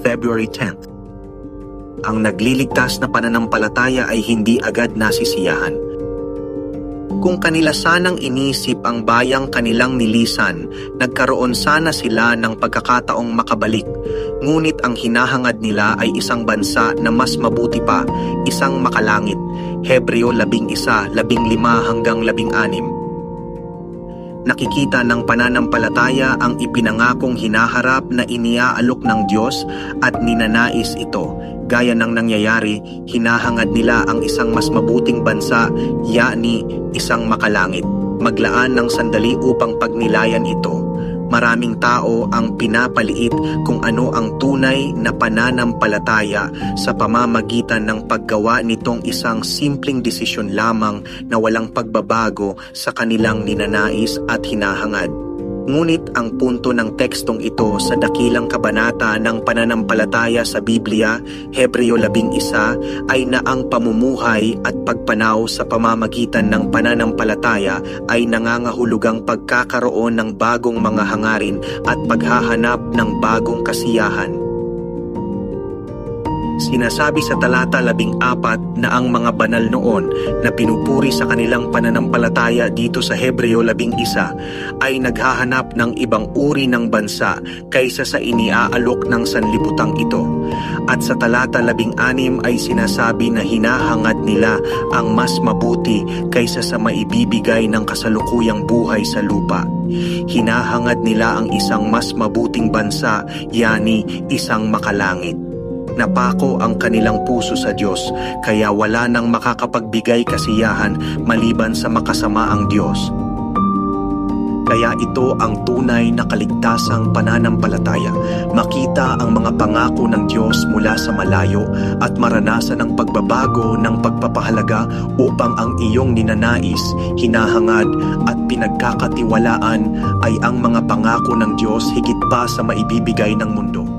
February 10th. Ang nagliligtas na pananampalataya ay hindi agad nasisiyahan. Kung kanila sanang inisip ang bayang kanilang nilisan, nagkaroon sana sila ng pagkakataong makabalik. Ngunit ang hinahangad nila ay isang bansa na mas mabuti pa, isang makalangit. Hebreo 11:15-16. Nakikita ng pananampalataya ang ipinangakong hinaharap na iniaalok ng Diyos at ninanais ito. Gaya ng nangyayari, hinahangad nila ang isang mas mabuting bansa, yani isang makalangit. Maglaan ng sandali upang pagnilayan ito. Maraming tao ang pinapaliit kung ano ang tunay na pananampalataya sa pamamagitan ng paggawa nitong isang simpleng desisyon lamang na walang pagbabago sa kanilang ninanais at hinahangad. Ngunit ang punto ng tekstong ito sa dakilang kabanata ng pananampalataya sa Biblia, Hebreo 11, ay na ang pamumuhay at pagpanaw sa pamamagitan ng pananampalataya ay nangangahulugang pagkakaroon ng bagong mga hangarin at paghahanap ng bagong kasiyahan. Sinasabi sa talata 14 na ang mga banal noon na pinupuri sa kanilang pananampalataya dito sa Hebreo 11 ay naghahanap ng ibang uri ng bansa kaysa sa iniaalok ng sanlibutang ito. At sa talata 16 ay sinasabi na hinahangad nila ang mas mabuti kaysa sa maibibigay ng kasalukuyang buhay sa lupa. Hinahangad nila ang isang mas mabuting bansa, yani isang makalangit. Napako ang kanilang puso sa Diyos, kaya wala nang makakapagbigay kasiyahan maliban sa makasamaang Diyos. Kaya ito ang tunay na kaligtasang pananampalataya. Makita ang mga pangako ng Diyos mula sa malayo at maranasan ang pagbabago ng pagpapahalaga upang ang iyong ninanais, hinahangad at pinagkakatiwalaan ay ang mga pangako ng Diyos higit pa sa maibibigay ng mundo.